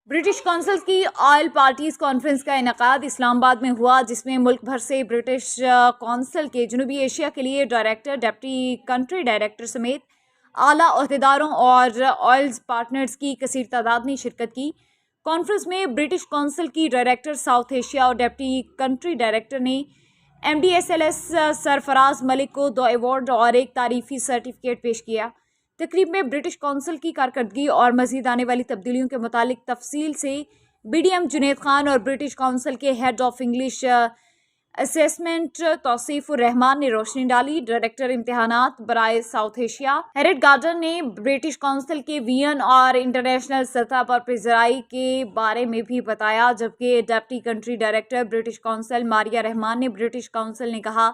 British council की oil parties conference का इनेकाद इस्लामाबाद में हुआ, जिसमें मुल्क भर से ब्रिटिश कौंसिल के जनूबी एशिया के लिए डायरेक्टर, डिप्टी कंट्री डायरेक्टर समेत आला ओहदेदारों और ऑयल्स पार्टनर्स की कसीर तादाद ने शिरकत की। कॉन्फ्रेंस में ब्रिटिश कौंसिल की डायरेक्टर साउथ एशिया और डिप्टी कंट्री डायरेक्टर ने MDSLS सरफराज मलिक को 2 अवार्ड और एक तारीफी सर्टिफिकेट पेश किया। तकरीब में ब्रिटिश कौंसिल की कारकर्दगी और मजीद आने वाली तब्दीलियों के मुतालिक तफसील से BDM जुनैद खान और ब्रिटिश कौंसिल के head of English assessment Tausifur Rahman ने रोशनी डाली। डायरेक्टर इम्तिहानात बराए साउथ एशिया हैरिट गार्डन ने ब्रिटिश कौंसिल के वियन और इंटरनेशनल सतह पर पेशराई के बारे में भी बताया, जबकि deputy country director British council Maria Rahman ने ब्रिटिश कौंसिल ने कहा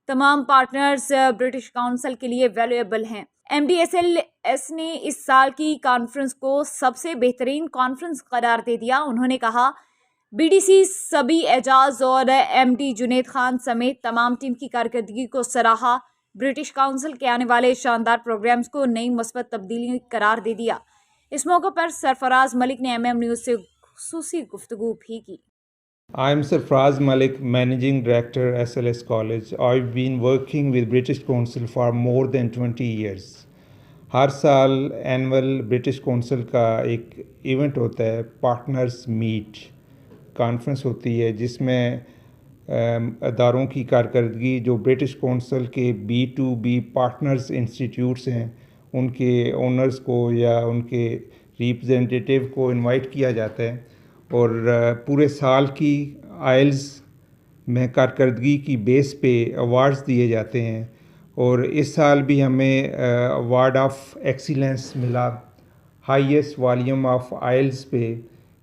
तमाम पार्टनर्स ब्रिटिश काउंसिल के लिए वैल्यूएबल हैं। MDSLS ने इस साल की कॉन्फ्रेंस को सबसे बेहतरीन कॉन्फ्रेंस करार दे दिया। उन्होंने कहा BDC सभी एजाज और MD जुनैद खान समेत तमाम टीम की कारकर्दगी को सराहा। ब्रिटिश काउंसिल के आने वाले शानदार प्रोग्राम्स को नई मुस्बत तब्दीली करार दे दिया। इस मौके पर सरफराज मलिक ने MM न्यूज़ से खुसूसी गुफ्तगू भी की। I'm Sarfraz Malik, Managing Director, SLS College. I've been working with British Council for more than 20 years. हर साल एनुअल ब्रिटिश काउंसिल का एक इवेंट होता है, पार्टनर्स मीट कॉन्फ्रेंस होती है, जिसमें अदारों की कारकर्दगी जो ब्रिटिश काउंसिल के B2B पार्टनर्स इंस्टीट्यूट्स हैं उनके ओनर्स को या उनके रिप्रेजेंटेटिव को इनवाइट किया जाता है और पूरे साल की आइल्स में कारकर्दगी की बेस पे अवार्ड्स दिए जाते हैं। और इस साल भी हमें अवार्ड ऑफ एक्सीलेंस मिला, हाईएस्ट वॉल्यूम ऑफ आइल्स पे,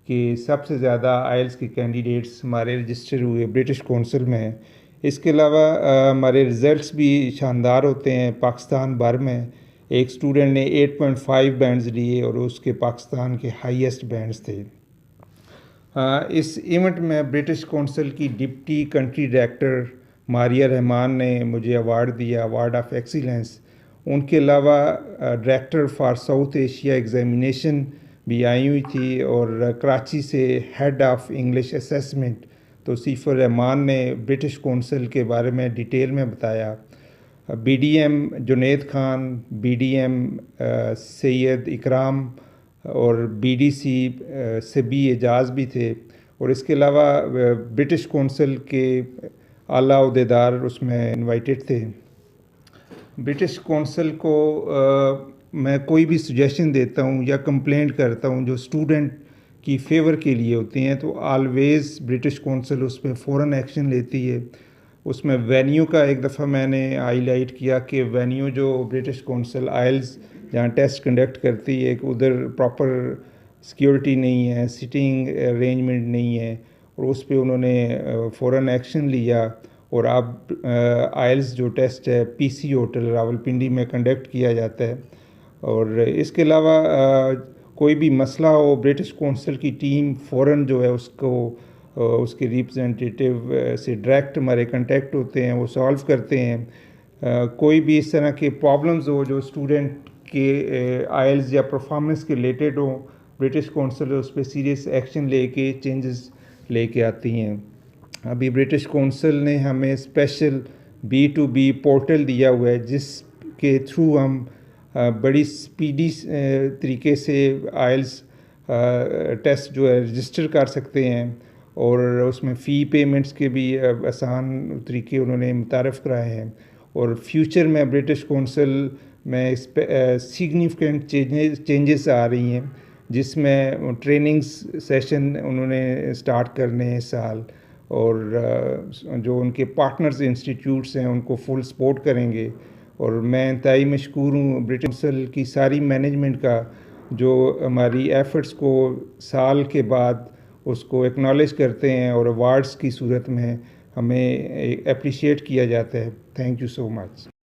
कि सबसे ज़्यादा आइल्स के कैंडिडेट्स हमारे रजिस्टर हुए ब्रिटिश काउंसिल में हैं। इसके अलावा हमारे रिज़ल्ट्स भी शानदार होते हैं। पाकिस्तान भर में एक स्टूडेंट ने 8.5 बैंड्स लिए और उसके पाकिस्तान के हाईएस्ट बैंड्स थे। इस इवेंट में ब्रिटिश काउंसिल की deputy country director Maria Rahman ने मुझे अवार्ड दिया, अवार्ड ऑफ एक्सीलेंस। उनके अलावा director for south Asia examination भी आई हुई थी और कराची से head of English assessment Tausifur Rahman ने ब्रिटिश काउंसिल के बारे में डिटेल में बताया। BDM जुनैद खान, BDM सैयद इकराम और BDC से भी एजाज भी थे और इसके अलावा ब्रिटिश काउंसिल के आला ओहदेदार उसमें इनवाइटेड थे। ब्रिटिश काउंसिल को मैं कोई भी सजेशन देता हूँ या कंप्लेंट करता हूँ जो स्टूडेंट की फेवर के लिए होती हैं, तो ऑलवेज़ ब्रिटिश काउंसिल उस पर फ़ौरन एक्शन लेती है। उसमें वेन्यू का एक दफ़ा मैंने हाईलाइट किया कि वेन्यू जो ब्रिटिश काउंसिल आइल्स जहाँ टेस्ट कंडक्ट करती है कि उधर प्रॉपर सिक्योरिटी नहीं है, सिटिंग अरेंजमेंट नहीं है, और उस पे उन्होंने फ़ौरन एक्शन लिया और अब आइल्स जो टेस्ट है PC होटल रावलपिंडी में कंडक्ट किया जाता है। और इसके अलावा कोई भी मसला हो, ब्रिटिश काउंसिल की टीम फ़ौरन जो है उसको उसके रिप्रेजेंटेटिव से डायरेक्ट हमारे कांटेक्ट होते हैं, वो सॉल्व करते हैं। कोई भी इस तरह के प्रॉब्लम्स हो जो स्टूडेंट के आइल्स या परफॉर्मेंस के रिलेटेड हो, ब्रिटिश काउंसिल उस पर सीरियस एक्शन लेके चेंजेस लेके आती हैं। अभी ब्रिटिश काउंसिल ने हमें स्पेशल B2B पोर्टल दिया हुआ है, जिसके थ्रू हम बड़ी स्पीडी तरीके से आइल्स टेस्ट जो है रजिस्टर कर सकते हैं और उसमें फ़ी पेमेंट्स के भी आसान तरीके उन्होंने मुतारफ़ कराए हैं। और फ्यूचर में ब्रिटिश काउंसिल में सिग्निफिकेंट चेंजेस आ रही हैं, जिसमें ट्रेनिंग्स सेशन उन्होंने स्टार्ट करने हैं इस साल, और जो उनके पार्टनर्स इंस्टीट्यूट्स हैं उनको फुल सपोर्ट करेंगे। और मैं इंतहाई मशकूर हूँ ब्रिटिश काउंसिल की सारी मैनेजमेंट का, जो हमारी एफ़र्ट्स को साल के बाद उसको एक्नॉलेज करते हैं और अवार्ड्स की सूरत में हमें अप्रिशिएट किया जाता है। Thank you so much.